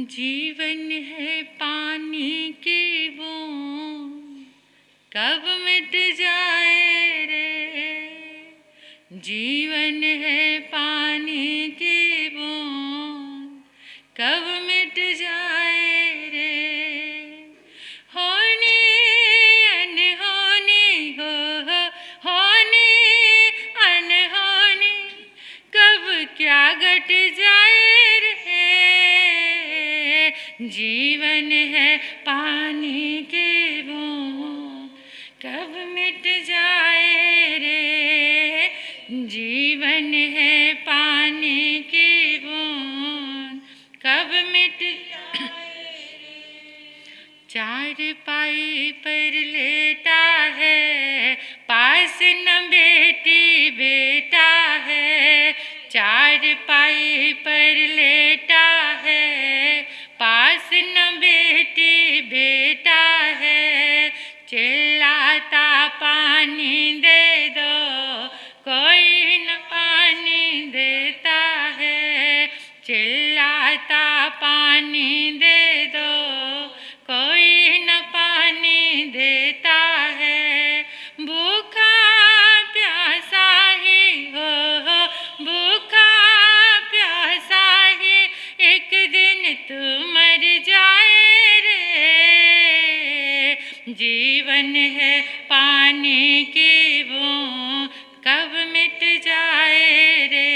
जीवन है पानी की बूंद, कब मिट जाए रे। जीवन है पानी की बूंद, कब मिट जाए रे। होनी अनहोनी हो, होनी अनहोनी, कब क्या घट जाए रे। जीवन है पानी की बूंद, कब मिट जाए रे। जीवन है पानी की बूंद, कब मिट जाए रे। चारपाई पर लेटा है, पास न बेटी बेटा है। चारपाई पर लेटा है, पास न बेटी बेटा है। चिल्लाता पानी दे दो, कोई न पानी देता है। चिल्लाता पानी दे दो, कोई न पानी देता है। भूखा प्यासा ही हो, भूखा प्यासा ही एक दिन तू मर जाए रे। जीवन है पानी की बूंद, कब मिट जाए रे।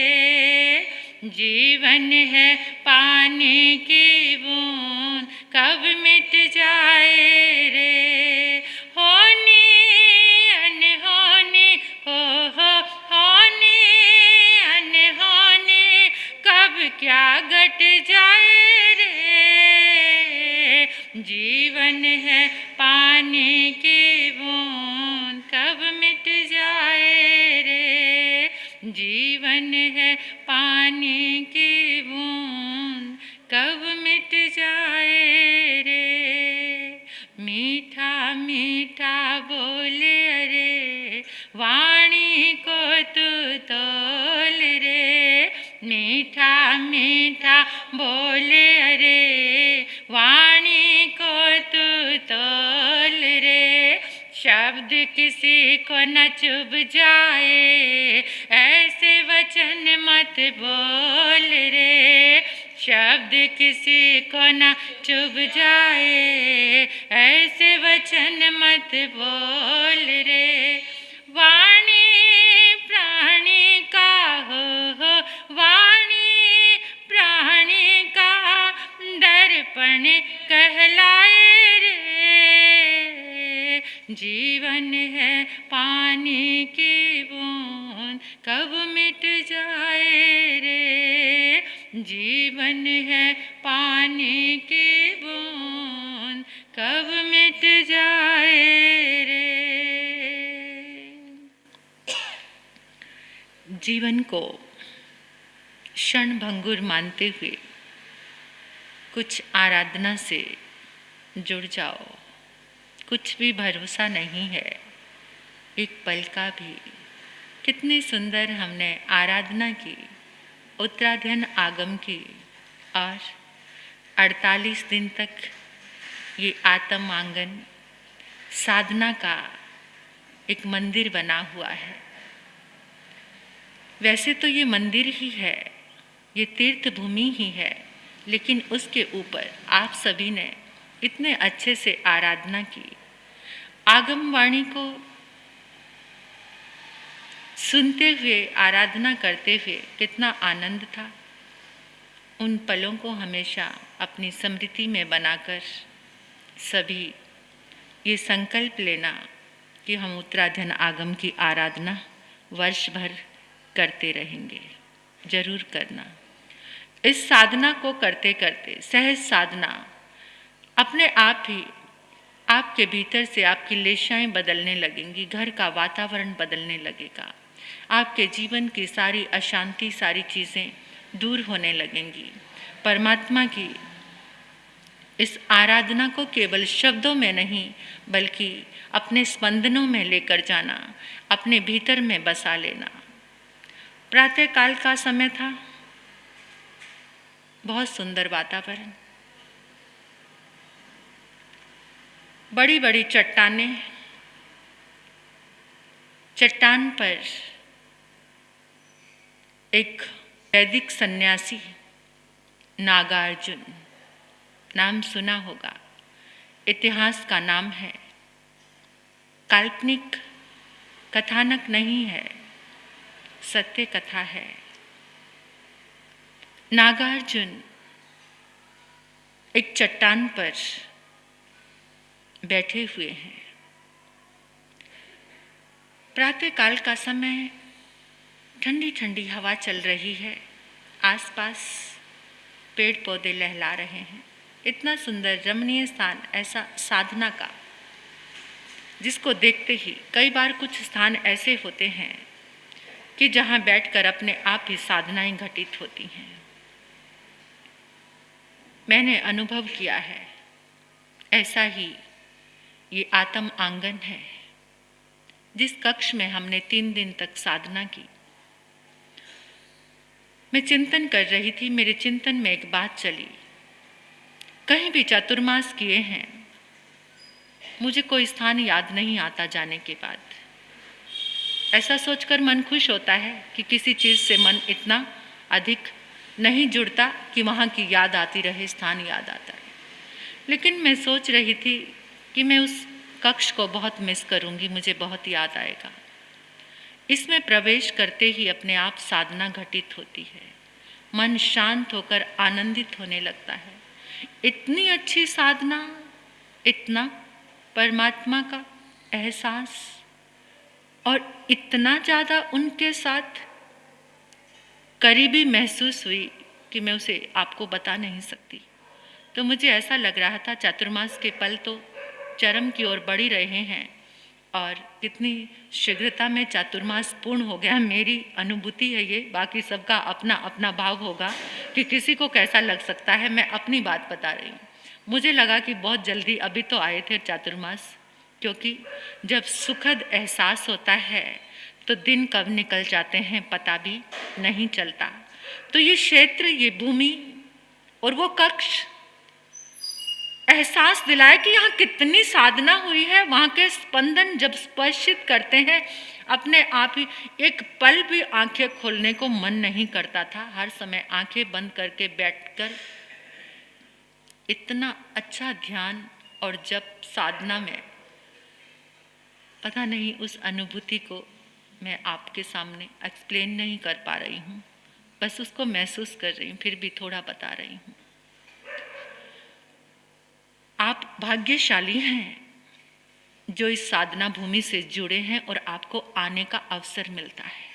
जीवन है पानी की बूंद, कब मिट जाए रे। होनी अनहोनी हो, होनी अनहोनी, कब क्या घट जाए रे। जीवन है पानी की बूंद, कब मिट जाए रे। जीवन है पानी की बूंद, कब मिट जाए रे। मीठा मीठा बोले रे, वाणी को तू तोल रे। मीठा मीठा बोले रे, वाणी को तू तोल रे। शब्द किसी को न चुभ जाए, ऐसे वचन मत बोल रे। शब्द किसी को न चुभ जाए, ऐसे वचन मत बोल रे। वाणी प्राणी का हो, वाणी प्राणी का दर्पण कहलाए रे। जीवन है पानी की बूंद, कब मिट जाए रे। जीवन है पानी की बूंद, कब मिट जाए रे। जीवन को क्षणभंगुर मानते हुए कुछ आराधना से जुड़ जाओ। कुछ भी भरोसा नहीं है एक पल का भी। कितनी सुंदर हमने आराधना की, उत्तरायण आगम की, और 48 दिन तक ये आत्म आंगन साधना का एक मंदिर बना हुआ है। वैसे तो ये मंदिर ही है, ये तीर्थ भूमि ही है, लेकिन उसके ऊपर आप सभी ने इतने अच्छे से आराधना की। आगम वाणी को सुनते हुए, आराधना करते हुए कितना आनंद था। उन पलों को हमेशा अपनी स्मृति में बनाकर सभी ये संकल्प लेना कि हम उत्तरायण आगम की आराधना वर्ष भर करते रहेंगे। जरूर करना। इस साधना को करते करते, सहज साधना, अपने आप ही आपके भीतर से आपकी लेशाएं बदलने लगेंगी, घर का वातावरण बदलने लगेगा, आपके जीवन की सारी अशांति, सारी चीज़ें दूर होने लगेंगी। परमात्मा की इस आराधना को केवल शब्दों में नहीं, बल्कि अपने स्पंदनों में लेकर जाना, अपने भीतर में बसा लेना। प्रातःकाल का समय था, बहुत सुंदर वातावरण, बड़ी बड़ी चट्टानें, चट्टान पर एक वैदिक सन्यासी नागार्जुन, नाम सुना होगा, इतिहास का नाम है, काल्पनिक कथानक नहीं है, सत्य कथा है। नागार्जुन एक चट्टान पर बैठे हुए हैं। प्रातःकाल का समय, ठंडी ठंडी हवा चल रही है, आसपास पेड़ पौधे लहला रहे हैं। इतना सुंदर रमणीय स्थान, ऐसा साधना का, जिसको देखते ही कई बार कुछ स्थान ऐसे होते हैं कि जहाँ बैठकर अपने आप ही साधनाएं घटित होती हैं। मैंने अनुभव किया है, ऐसा ही ये आत्म आंगन है, जिस कक्ष में हमने 3 दिन तक साधना की। मैं चिंतन कर रही थी, मेरे चिंतन में एक बात चली, कहीं भी चातुर्मास किए हैं, मुझे कोई स्थान याद नहीं आता जाने के बाद। ऐसा सोचकर मन खुश होता है कि किसी चीज़ से मन इतना अधिक नहीं जुड़ता कि वहाँ की याद आती रहे, स्थान याद आता है। लेकिन मैं सोच रही थी कि मैं उस कक्ष को बहुत मिस करूँगी, मुझे बहुत याद आएगा। इसमें प्रवेश करते ही अपने आप साधना घटित होती है, मन शांत होकर आनंदित होने लगता है। इतनी अच्छी साधना, इतना परमात्मा का एहसास और इतना ज़्यादा उनके साथ करीबी महसूस हुई कि मैं उसे आपको बता नहीं सकती। तो मुझे ऐसा लग रहा था चातुर्मास के पल तो चरम की ओर बढ़ ही रहे हैं और कितनी शीघ्रता में चातुर्मास पूर्ण हो गया। मेरी अनुभूति है ये, बाकी सबका अपना अपना भाव होगा कि किसी को कैसा लग सकता है। मैं अपनी बात बता रही हूँ। मुझे लगा कि बहुत जल्दी अभी तो आए थे चातुर्मास, क्योंकि जब सुखद एहसास होता है तो दिन कब निकल जाते हैं पता भी नहीं चलता। तो ये क्षेत्र, ये भूमि और वो कक्ष एहसास दिलाए कि यहाँ कितनी साधना हुई है। वहाँ के स्पंदन जब स्पर्शित करते हैं, अपने आप ही एक पल भी आंखें खोलने को मन नहीं करता था। हर समय आंखें बंद करके बैठकर इतना अच्छा ध्यान और जब साधना में, पता नहीं उस अनुभूति को मैं आपके सामने एक्सप्लेन नहीं कर पा रही हूँ, बस उसको महसूस कर रही हूँ, फिर भी थोड़ा बता रही हूँ। आप भाग्यशाली हैं जो इस साधना भूमि से जुड़े हैं और आपको आने का अवसर मिलता है।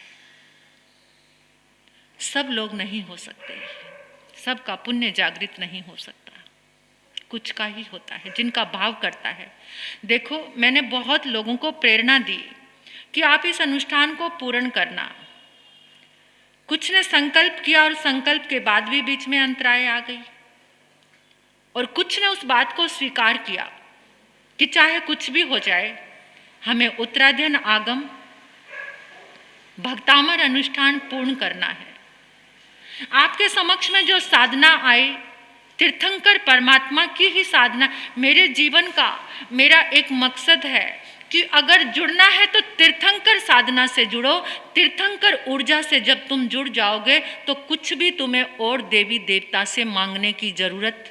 सब लोग नहीं हो सकते, सबका पुण्य जागृत नहीं हो सकता, कुछ का ही होता है जिनका भाव करता है। देखो, मैंने बहुत लोगों को प्रेरणा दी कि आप इस अनुष्ठान को पूर्ण करना। कुछ ने संकल्प किया और संकल्प के बाद भी बीच में अंतराय आ गई, और कुछ ने उस बात को स्वीकार किया कि चाहे कुछ भी हो जाए, हमें उत्तराधीन आगम भक्तामर अनुष्ठान पूर्ण करना है। आपके समक्ष में जो साधना आई, तीर्थंकर परमात्मा की ही साधना। मेरे जीवन का मेरा एक मकसद है कि अगर जुड़ना है तो तीर्थंकर साधना से जुड़ो। तीर्थंकर ऊर्जा से जब तुम जुड़ जाओगे तो कुछ भी तुम्हें और देवी देवता से मांगने की जरूरत।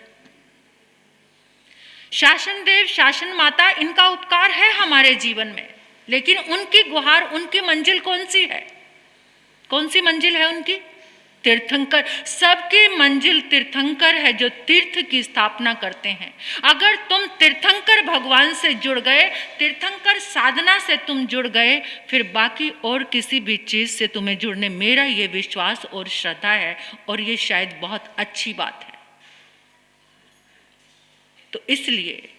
शासन देव, शासन माता, इनका उपकार है हमारे जीवन में, लेकिन उनकी गुहार, उनकी मंजिल कौन सी है? कौन सी मंजिल है उनकी? तीर्थंकर। सबकी मंजिल तीर्थंकर है जो तीर्थ की स्थापना करते हैं। अगर तुम तीर्थंकर भगवान से जुड़ गए, तीर्थंकर साधना से तुम जुड़ गए, फिर बाकी और किसी भी चीज से तुम्हें जुड़ने, मेरा ये विश्वास और श्रद्धा है, और ये शायद बहुत अच्छी बात है। तो इसलिए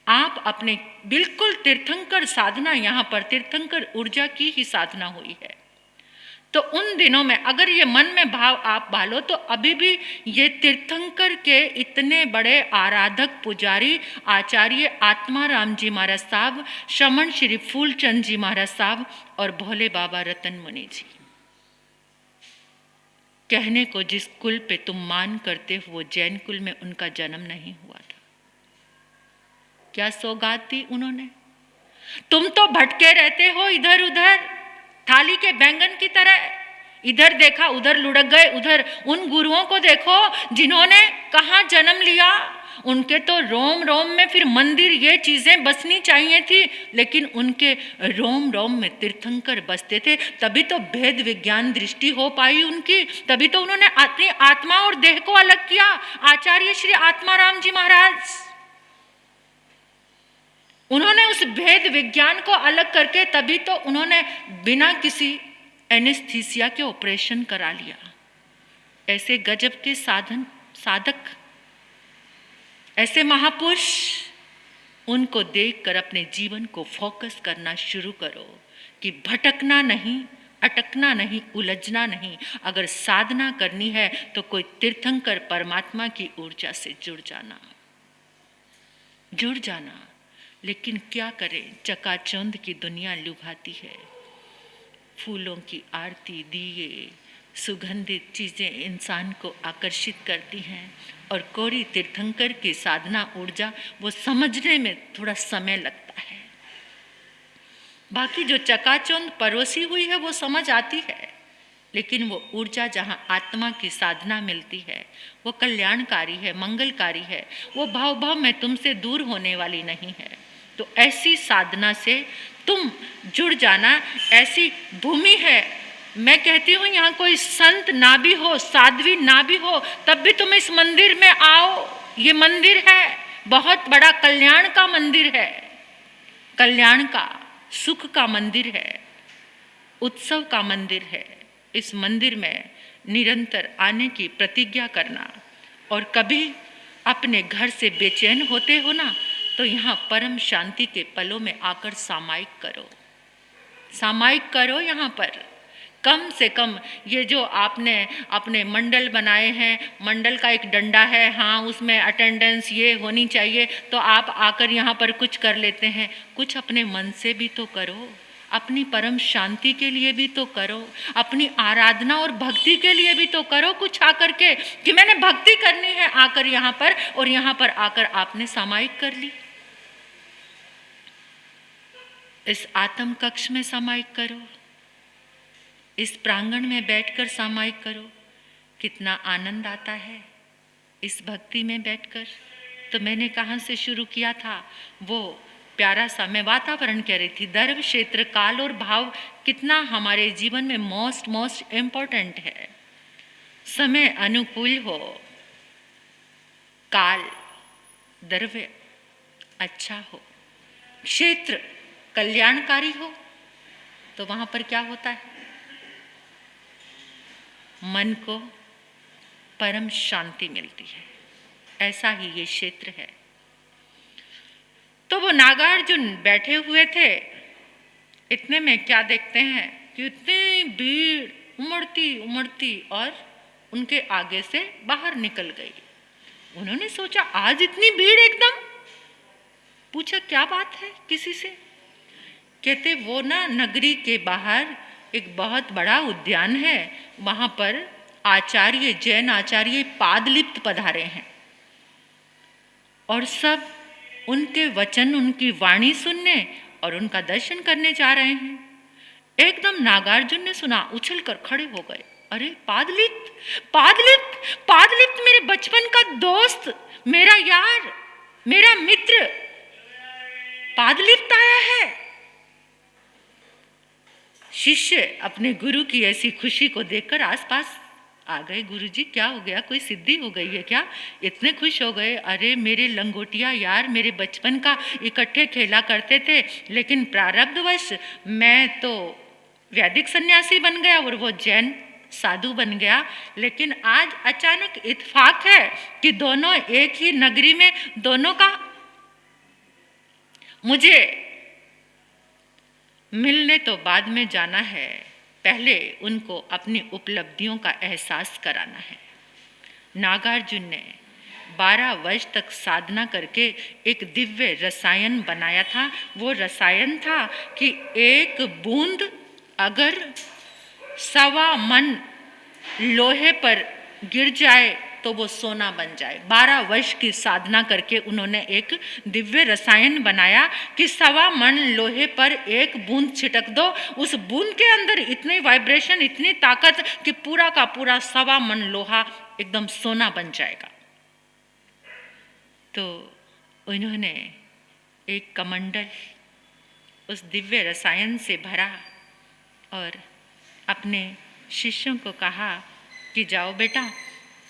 आप अपने बिल्कुल तीर्थंकर साधना, यहाँ पर तीर्थंकर ऊर्जा की ही साधना हुई है। तो उन दिनों में अगर ये मन में भाव आप भालो तो अभी भी ये तीर्थंकर के इतने बड़े आराधक पुजारी आचार्य आत्माराम जी महाराज साहब, श्रमण श्री फूलचंद जी महाराज साहब और भोले बाबा रतन मुनि जी, कहने को जिस कुल पे तुम मान करते हो वो जैन कुल में उनका जन्म नहीं हुआ था। क्या सौगात दी उन्होंने? तुम तो भटके रहते हो इधर उधर, थाली के बैंगन की तरह, इधर देखा उधर लुढ़क गए। उधर उन गुरुओं को देखो जिन्होंने कहाँ जन्म लिया, उनके तो रोम रोम में फिर मंदिर ये चीजें बसनी चाहिए थी, लेकिन उनके रोम रोम में तीर्थंकर बसते थे। तभी तो भेद विज्ञान दृष्टि हो पाई उनकी, तभी तो उन्होंने अपनी आत्मा और देह को अलग किया। आचार्य श्री आत्माराम जी महाराज, उन्होंने उस भेद विज्ञान को अलग करके तभी तो उन्होंने बिना किसी एनेस्थीसिया के ऑपरेशन करा लिया। ऐसे गजब के साधक, ऐसे महापुरुष, उनको देखकर अपने जीवन को फोकस करना शुरू करो कि भटकना नहीं, अटकना नहीं, उलझना नहीं। अगर साधना करनी है तो कोई तीर्थंकर परमात्मा की ऊर्जा से जुड़ जाना। लेकिन क्या करें, चकाचौंध की दुनिया लुभाती है। फूलों की आरती, दिए, सुगंधित चीज़ें इंसान को आकर्षित करती हैं, और कोरी तीर्थंकर की साधना ऊर्जा वो समझने में थोड़ा समय लगता है। बाकी जो चकाचौंध परोसी हुई है वो समझ आती है, लेकिन वो ऊर्जा जहाँ आत्मा की साधना मिलती है वो कल्याणकारी है, मंगलकारी है, वो भाव में तुमसे दूर होने वाली नहीं है। तो ऐसी साधना से तुम जुड़ जाना। ऐसी भूमि है, मैं कहती हूँ यहाँ कोई संत ना भी हो, साध्वी ना भी हो, तब भी तुम इस मंदिर में आओ। ये मंदिर है, बहुत बड़ा कल्याण का मंदिर है, कल्याण का, सुख का मंदिर है, उत्सव का मंदिर है। इस मंदिर में निरंतर आने की प्रतिज्ञा करना, और कभी अपने घर से बेचैन होते हो ना, तो यहाँ परम शांति के पलों में आकर सामायिक करो। यहाँ पर कम से कम ये जो आपने अपने मंडल बनाए हैं, मंडल का एक डंडा है, हाँ उसमें अटेंडेंस ये होनी चाहिए, तो आप आकर यहाँ पर कुछ कर लेते हैं। कुछ अपने मन से भी तो करो, अपनी परम शांति के लिए भी तो करो, अपनी आराधना और भक्ति के लिए भी तो करो कुछ आकर के, कि मैंने भक्ति करनी है आकर यहाँ पर, और यहाँ पर आकर आपने सामायिक कर ली। इस आत्म कक्ष में सामायिक करो, इस प्रांगण में बैठकर सामायिक करो। कितना आनंद आता है इस भक्ति में बैठकर। तो मैंने कहाँ से शुरू किया था, वो प्यारा सा मैं वातावरण कह रही थी। दर्व, क्षेत्र, काल और भाव कितना हमारे जीवन में मोस्ट इम्पोर्टेंट है। समय अनुकूल हो, काल द्रव्य अच्छा हो, क्षेत्र कल्याणकारी हो, तो वहां पर क्या होता है, मन को परम शांति मिलती है। ऐसा ही ये क्षेत्र है। तो वो नागार्जुन बैठे हुए थे, इतने में क्या देखते हैं कि इतनी भीड़ उमड़ती और उनके आगे से बाहर निकल गई। उन्होंने सोचा आज इतनी भीड़ एकदम, पूछा क्या बात है किसी से। कहते वो ना नगरी के बाहर एक बहुत बड़ा उद्यान है, वहां पर आचार्य, जैन आचार्य पादलिप्त पधारे हैं, और सब उनके वचन, उनकी वाणी सुनने और उनका दर्शन करने जा रहे हैं। एकदम नागार्जुन ने सुना, उछल कर खड़े हो गए। अरे पादलिप्त, पादलिप्त, पादलिप्त मेरे बचपन का दोस्त, मेरा यार, मेरा मित्र पादलिप्त आया है। शिष्य अपने गुरु की ऐसी खुशी को देखकर आसपास आ गए। गुरुजी क्या हो गया, कोई सिद्धि हो गई है क्या, इतने खुश हो गए। अरे मेरे लंगोटिया यार, मेरे बचपन का इकट्ठे खेला करते थे, लेकिन प्रारब्धवश मैं तो वैदिक सन्यासी बन गया और वो जैन साधु बन गया। लेकिन आज अचानक इत्तेफाक है कि दोनों एक ही नगरी में, दोनों का मुझे मिलने तो बाद में जाना है, पहले उनको अपनी उपलब्धियों का एहसास कराना है। नागार्जुन ने 12 वर्ष तक साधना करके एक दिव्य रसायन बनाया था। वो रसायन था कि एक बूंद अगर 1.25 मन लोहे पर गिर जाए तो वो सोना बन जाए। 12 वर्ष की साधना करके उन्होंने एक दिव्य रसायन बनाया कि 1.25 मन लोहे पर एक बूंद छिटक दो, उस बूंद के अंदर इतनी वाइब्रेशन, इतनी ताकत कि पूरा का पूरा 1.25 मन लोहा एकदम सोना बन जाएगा। तो उन्होंने एक कमंडल उस दिव्य रसायन से भरा और अपने शिष्यों को कहा कि जाओ बेटा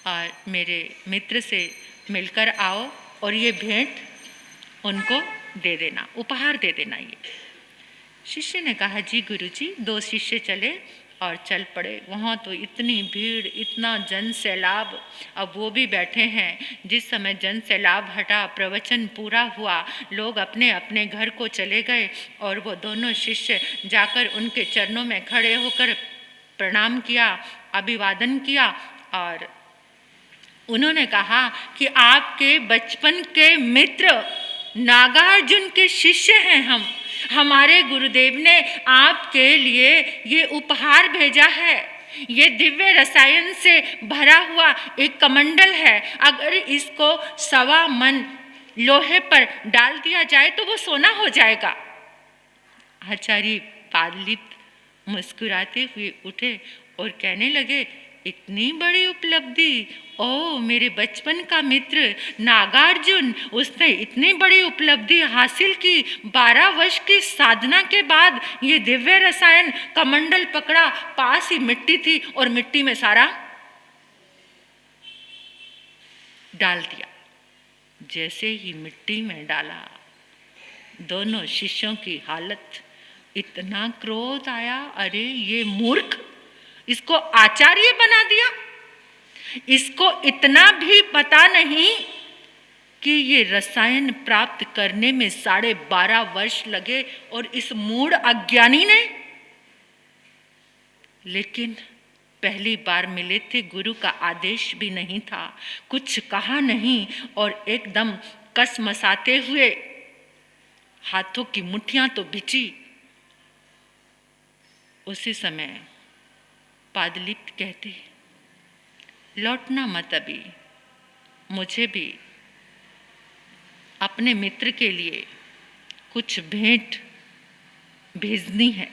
और मेरे मित्र से मिलकर आओ और ये भेंट उनको दे देना, उपहार दे देना। ये शिष्य ने कहा जी गुरुजी। 2 शिष्य चले और चल पड़े। वहाँ तो इतनी भीड़, इतना जन सैलाब। अब वो भी बैठे हैं। जिस समय जन सैलाब हटा, प्रवचन पूरा हुआ, लोग अपने अपने घर को चले गए और वो दोनों शिष्य जाकर उनके चरणों में खड़े होकर प्रणाम किया, अभिवादन किया और उन्होंने कहा कि आपके बचपन के मित्र नागार्जुन के शिष्य हैं हम। हमारे गुरुदेव ने आपके लिए ये उपहार भेजा है। ये दिव्य रसायन से भरा हुआ एक कमंडल है। अगर इसको 1.25 मन लोहे पर डाल दिया जाए तो वो सोना हो जाएगा। आचार्य पादलिप्त मुस्कुराते हुए उठे और कहने लगे, इतनी बड़ी उपलब्धि, ओ मेरे बचपन का मित्र नागार्जुन, उसने इतनी बड़ी उपलब्धि हासिल की। 12 वर्ष की साधना के बाद ये दिव्य रसायन कमंडल पकड़ा, पास ही मिट्टी थी और मिट्टी में सारा डाल दिया। जैसे ही मिट्टी में डाला, दोनों शिष्यों की हालत, इतना क्रोध आया, अरे ये मूर्ख, इसको आचार्य बना दिया। इसको इतना भी पता नहीं कि ये रसायन प्राप्त करने में 12.5 वर्ष लगे और इस मूढ़ अज्ञानी ने। लेकिन पहली बार मिले थे, गुरु का आदेश भी नहीं था, कुछ कहा नहीं और एकदम कसमसाते हुए हाथों की मुट्ठियां तो बिची। उसी समय पादलिप्त कहते, लौटना मत अभी, मुझे भी अपने मित्र के लिए कुछ भेंट भेजनी है।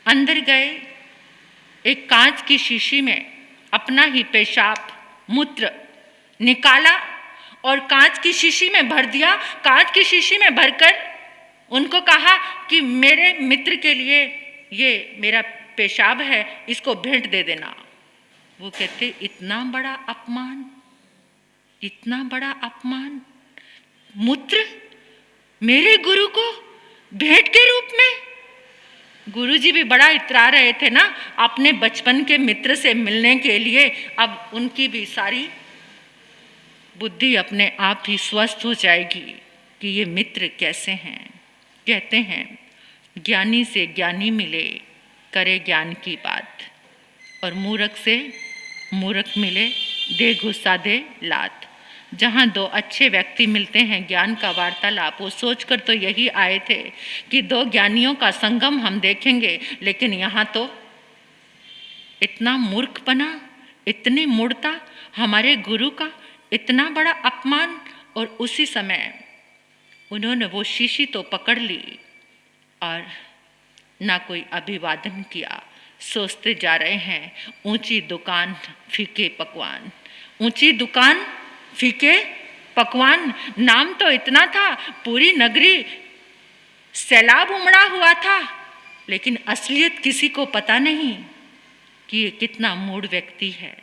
अंदर गए, एक कांच की शीशी में अपना ही पेशाब मूत्र निकाला और कांच की शीशी में भर दिया। कांच की शीशी में भरकर उनको कहा कि मेरे मित्र के लिए ये मेरा पेशाब है, इसको भेंट दे देना। वो कहते, इतना बड़ा अपमान, इतना बड़ा अपमान, मूत्र मेरे गुरु को भेंट के रूप में। गुरुजी भी बड़ा इतरा रहे थे ना अपने बचपन के मित्र से मिलने के लिए। अब उनकी भी सारी बुद्धि अपने आप ही स्वस्थ हो जाएगी कि ये मित्र कैसे हैं। कहते हैं, ज्ञानी से ज्ञानी मिले, करे ज्ञान की बात, और मूर्ख से मूर्ख मिले, दे गुस्सा दे लात। जहाँ 2 अच्छे व्यक्ति मिलते हैं, ज्ञान का वार्तालाप, वो सोचकर तो यही आए थे कि 2 ज्ञानियों का संगम हम देखेंगे, लेकिन यहाँ तो इतना मूर्खपना, इतनी मूढ़ता, हमारे गुरु का इतना बड़ा अपमान। और उसी समय उन्होंने वो शीशी तो पकड़ ली और ना कोई अभिवादन किया। सोचते जा रहे हैं, ऊंची दुकान फीके पकवान, ऊंची दुकान फीके पकवान, नाम तो इतना था, पूरी नगरी सैलाब उमड़ा हुआ था, लेकिन असलियत किसी को पता नहीं कि ये कितना मूढ़ व्यक्ति है।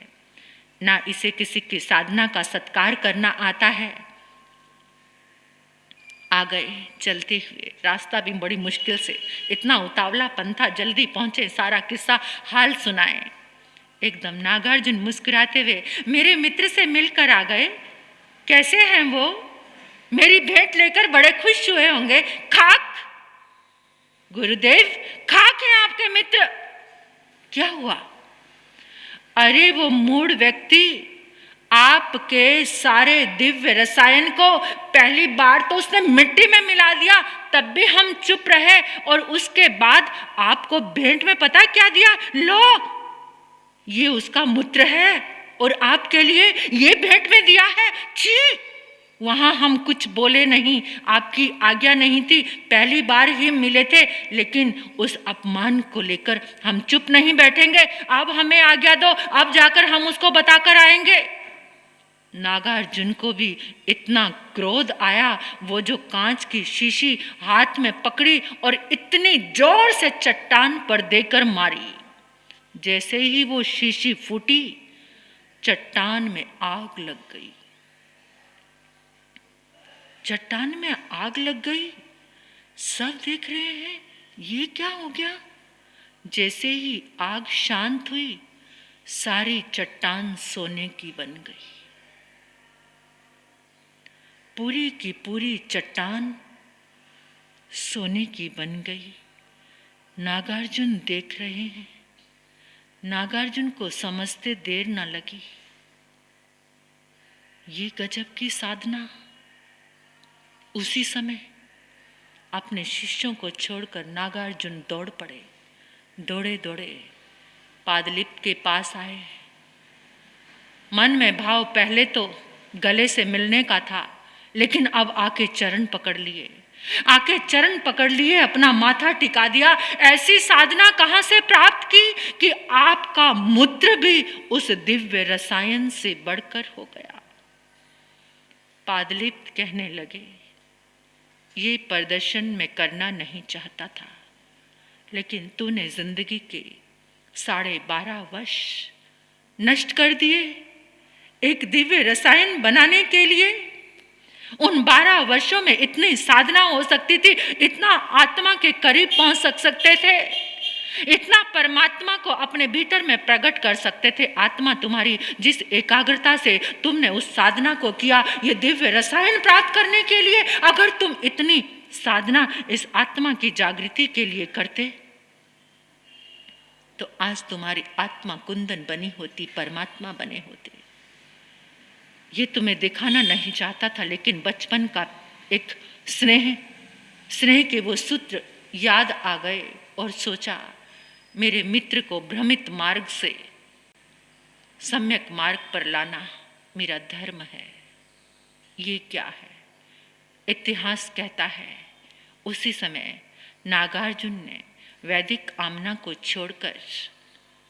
ना इसे किसी की साधना का सत्कार करना आता है। आ गए चलते हुए, रास्ता भी बड़ी मुश्किल से, इतना उतावलापन था, जल्दी पहुंचे, सारा किस्सा हाल सुनाए। एकदम नागार्जुन मुस्कुराते हुए, मेरे मित्र से मिलकर आ गए, कैसे हैं वो? मेरी भेंट लेकर बड़े खुश हुए होंगे। खाक गुरुदेव, खाक है आपके मित्र। क्या हुआ? अरे वो मूढ़ व्यक्ति आपके सारे दिव्य रसायन को पहली बार तो उसने मिट्टी में मिला दिया, तब भी हम चुप रहे, और उसके बाद आपको भेंट में पता क्या दिया? लो, ये उसका मूत्र है, और आपके लिए ये भेंट में दिया है। छी! वहां हम कुछ बोले नहीं, आपकी आज्ञा नहीं थी, पहली बार ही मिले थे, लेकिन उस अपमान को लेकर हम चुप नहीं बैठेंगे। अब हमें आज्ञा दो, अब जाकर हम उसको बताकर आएंगे। नागार्जुन को भी इतना क्रोध आया, वो जो कांच की शीशी हाथ में पकड़ी और इतनी जोर से चट्टान पर देकर मारी। जैसे ही वो शीशी फूटी, चट्टान में आग लग गई। चट्टान में आग लग गई। सब देख रहे हैं ये क्या हो गया। जैसे ही आग शांत हुई, सारी चट्टान सोने की बन गई। पूरी की पूरी चट्टान सोने की बन गई। नागार्जुन देख रहे हैं। नागार्जुन को समझते देर न लगी। ये गजब की साधना। उसी समय अपने शिष्यों को छोड़कर नागार्जुन दौड़ पड़े। दौड़े दौड़े पादलिप्त के पास आए। मन में भाव पहले तो गले से मिलने का था, लेकिन अब आके चरण पकड़ लिए। आके चरण पकड़ लिए, अपना माथा टिका दिया। ऐसी साधना कहाँ से प्राप्त की कि आपका मूत्र भी उस दिव्य रसायन से बढ़कर हो गया। पादलिप्त कहने लगे, ये प्रदर्शन में करना नहीं चाहता था, लेकिन तूने जिंदगी के 12.5 वर्ष नष्ट कर दिए एक दिव्य रसायन बनाने के लिए। उन 12 वर्षों में इतनी साधना हो सकती थी, इतना आत्मा के करीब पहुंच सकते थे, इतना परमात्मा को अपने भीतर में प्रकट कर सकते थे। आत्मा तुम्हारी जिस एकाग्रता से तुमने उस साधना को किया, ये दिव्य रसायन प्राप्त करने के लिए, अगर तुम इतनी साधना इस आत्मा की जागृति के लिए करते, तो आज तुम्हारी आत्मा कुंदन बनी होती, परमात्मा बने होते। ये तुम्हें दिखाना नहीं चाहता था, लेकिन बचपन का एक स्नेह के वो सूत्र याद आ गए और सोचा, मेरे मित्र को भ्रमित मार्ग से सम्यक मार्ग पर लाना मेरा धर्म है। ये क्या है? इतिहास कहता है, उसी समय नागार्जुन ने वैदिक आमना को छोड़कर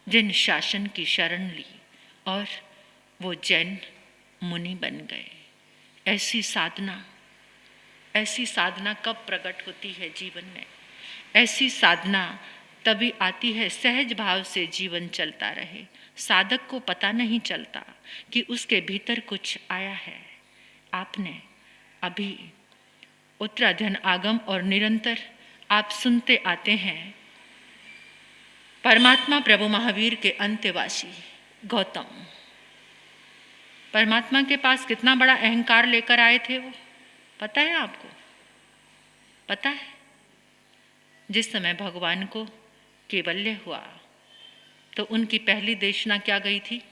जैन शासन की शरण ली और वो जैन मुनि बन गए। ऐसी साधना कब प्रकट होती है जीवन में? ऐसी साधना तभी आती है सहज भाव से जीवन चलता रहे। साधक को पता नहीं चलता कि उसके भीतर कुछ आया है। आपने अभी उत्तराधन आगम और निरंतर आप सुनते आते हैं, परमात्मा प्रभु महावीर के अंत्यवासी गौतम परमात्मा के पास कितना बड़ा अहंकार लेकर आए थे। वो पता है आपको? पता है? जिस समय भगवान को कैवल्य हुआ तो उनकी पहली देशना क्या गई थी?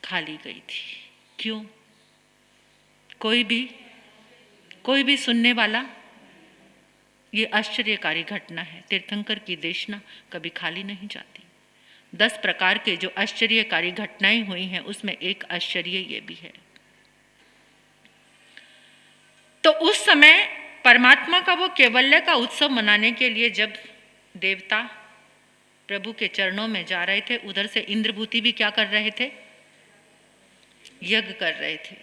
खाली गई थी। क्यों? कोई भी सुनने वाला? ये आश्चर्यकारी घटना है। तीर्थंकर की देशना कभी खाली नहीं जाती। 10 प्रकार के जो आश्चर्यकारी घटनाएं हुई हैं, उसमें एक आश्चर्य ये भी है। तो उस समय परमात्मा का वो कैवल्य का उत्सव मनाने के लिए जब देवता प्रभु के चरणों में जा रहे थे, उधर से इंद्रभूति भी क्या कर रहे थे? यज्ञ कर रहे थे।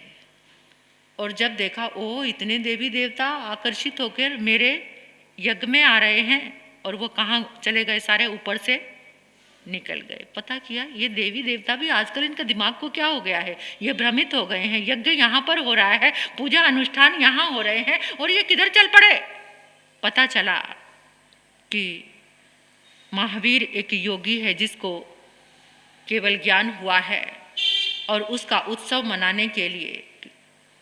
और जब देखा, ओ इतने देवी देवता आकर्षित होकर मेरे यज्ञ में आ रहे हैं, और वो कहाँ चले गए? सारे ऊपर से निकल गए। पता किया, ये देवी देवता भी आजकल इनका दिमाग को क्या हो गया है, ये भ्रमित हो गए हैं। यज्ञ यहाँ पर हो रहा है, पूजा अनुष्ठान यहाँ हो रहे हैं, और ये किधर चल पड़े? पता चला कि महावीर एक योगी है जिसको केवल ज्ञान हुआ है, और उसका उत्सव मनाने के लिए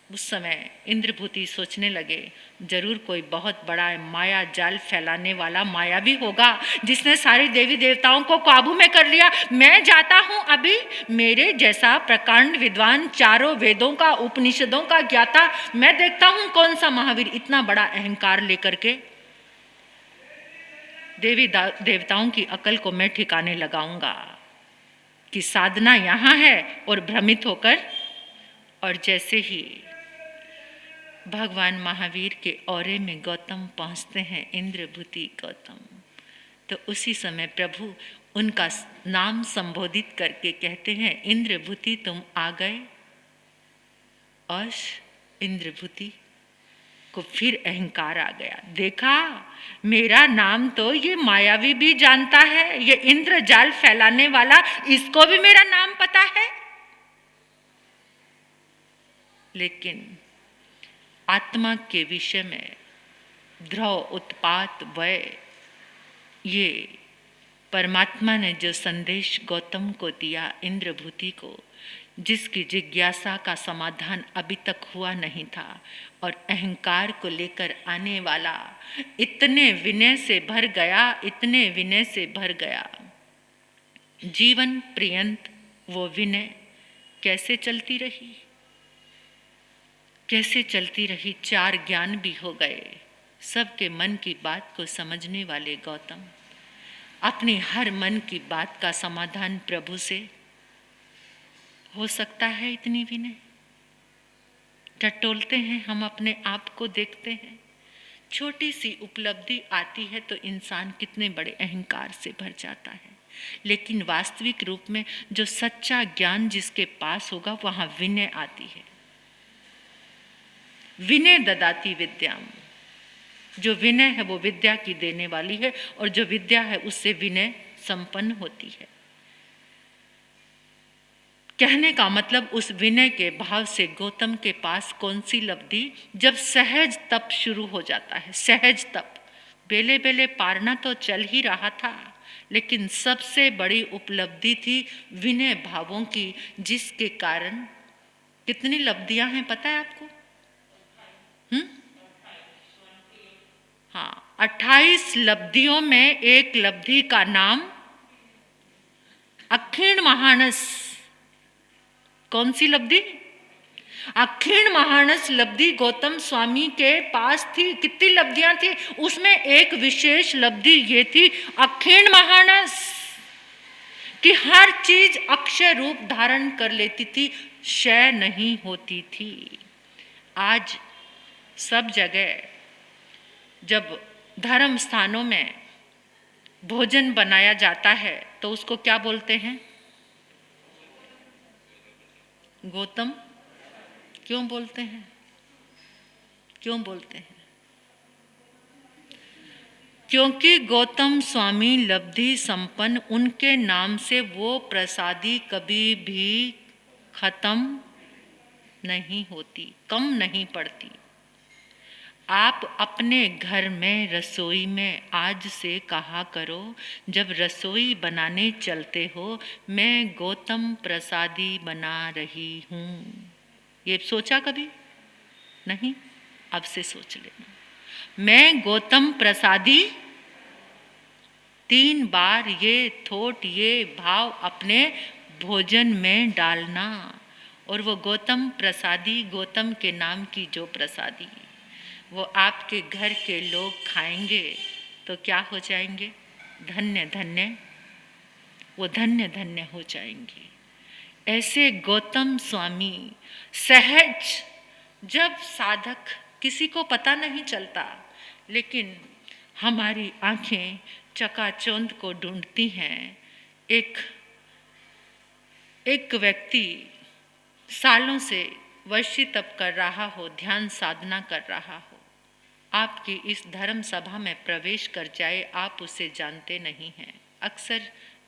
उस समय इंद्रभूति सोचने लगे, जरूर कोई बहुत बड़ा माया जाल फैलाने वाला मायावी होगा जिसने सारे देवी देवताओं को काबू में कर लिया। मैं जाता हूं अभी, मेरे जैसा प्रकांड विद्वान, चारों वेदों का उपनिषदों का ज्ञाता, मैं देखता हूं कौन सा महावीर इतना बड़ा अहंकार लेकर के देवी देवताओं की अकल को मैं ठिकाने लगाऊंगा। कि साधना यहाँ है और भ्रमित होकर, और जैसे ही भगवान महावीर के औरे में गौतम पहुँचते हैं, इंद्रभूति गौतम, तो उसी समय प्रभु उनका नाम संबोधित करके कहते हैं, इंद्रभूति तुम आ गए। और इंद्रभूति को फिर अहंकार आ गया, देखा मेरा नाम तो ये मायावी भी जानता है, ये इंद्र जाल फैलाने वाला, इसको भी मेरा नाम पता है। लेकिन आत्मा के विषय में ध्रुव, उत्पात, वय, ये परमात्मा ने जो संदेश गौतम को दिया, इंद्रभूति को, जिसकी जिज्ञासा का समाधान अभी तक हुआ नहीं था, और अहंकार को लेकर आने वाला इतने विनय से भर गया, इतने विनय से भर गया, जीवन पर्यंत वो विनय कैसे चलती रही, कैसे चलती रही। 4 ज्ञान भी हो गए, सबके मन की बात को समझने वाले गौतम अपनी हर मन की बात का समाधान प्रभु से हो सकता है। इतनी विनय टटोलते हैं हम अपने आप को, देखते हैं छोटी सी उपलब्धि आती है तो इंसान कितने बड़े अहंकार से भर जाता है। लेकिन वास्तविक रूप में जो सच्चा ज्ञान जिसके पास होगा, वहाँ विनय आती है। विनय ददाति विद्याम, जो विनय है वो विद्या की देने वाली है, और जो विद्या है उससे विनय संपन्न होती है। कहने का मतलब उस विनय के भाव से गौतम के पास कौन सी लब्धि, जब सहज तप शुरू हो जाता है। सहज तप, बेले बेले पारना तो चल ही रहा था, लेकिन सबसे बड़ी उपलब्धि थी विनय भावों की, जिसके कारण कितनी लब्धियां हैं पता है आपको? हाँ, 28 लब्धियों में एक लब्धि का नाम अक्षीण महानस। कौन सी लब्धि? अक्षीण महानस लब्धि गौतम स्वामी के पास थी। कितनी लब्धियां थी, उसमें एक विशेष लब्धि ये थी अक्षीण महानस, कि हर चीज अक्षय रूप धारण कर लेती थी, क्षय नहीं होती थी। आज सब जगह जब धर्म स्थानों में भोजन बनाया जाता है तो उसको क्या बोलते हैं? गौतम। क्यों बोलते हैं? क्यों बोलते हैं? क्योंकि गौतम स्वामी लब्धि संपन्न, उनके नाम से वो प्रसादी कभी भी खत्म नहीं होती, कम नहीं पड़ती। आप अपने घर में रसोई में आज से कहा करो, जब रसोई बनाने चलते हो, मैं गौतम प्रसादी बना रही हूँ। ये सोचा कभी? नहीं, अब से सोच लेना, मैं गौतम प्रसादी। 3 बार ये थोट, ये भाव अपने भोजन में डालना, और वो गौतम प्रसादी, गौतम के नाम की जो प्रसादी, वो आपके घर के लोग खाएंगे तो क्या हो जाएंगे? धन्य धन्य, वो धन्य धन्य हो जाएंगे। ऐसे गौतम स्वामी सहज, जब साधक किसी को पता नहीं चलता, लेकिन हमारी आंखें चकाचौंध को ढूंढती हैं। एक व्यक्ति सालों से वर्षी तप कर रहा हो, ध्यान साधना कर रहा हो, आपकी इस धर्म सभा में प्रवेश कर जाए, आप उसे जानते नहीं हैं। अक्सर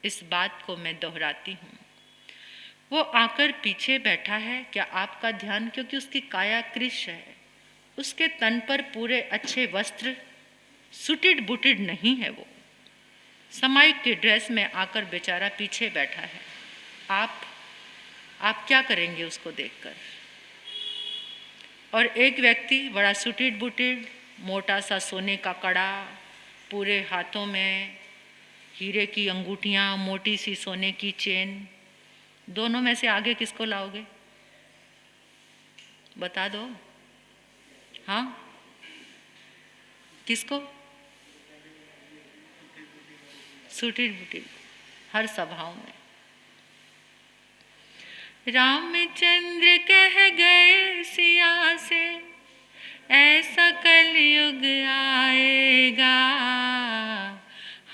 इस बात को मैं दोहराती हूँ। वो आकर पीछे बैठा है, क्या आपका ध्यान, क्योंकि उसकी काया कृश है, उसके तन पर पूरे अच्छे वस्त्र, सुटिड बुटिड नहीं है, वो समाइक की ड्रेस में आकर बेचारा पीछे बैठा है। आप क्या करेंगे उसको देखकर? और एक व्यक्ति बड़ा सुटिड बुटिड, मोटा सा सोने का कड़ा, पूरे हाथों में हीरे की अंगूठियाँ, मोटी सी सोने की चेन, दोनों में से आगे किसको लाओगे? बता दो। हाँ, किसको? सुटिड बुटिड हर सभाओं में। रामचंद्र कह गए सिया से, ऐसा कलयुग आएगा,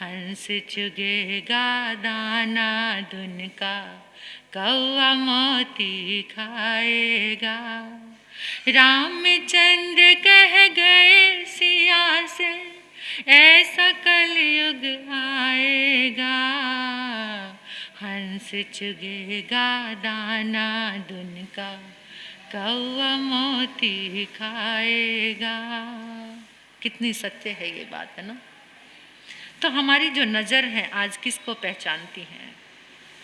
हंस चुगेगा दाना दुन का, कौआ मोती खाएगा। रामचंद्र कह गए सिया से, ऐसा कलयुग आएगा, हंस चुगेगा दाना दुन का, कौआ मोती खाएगा। कितनी सत्य है ये बात, है ना। तो हमारी जो नज़र है आज किसको पहचानती हैं?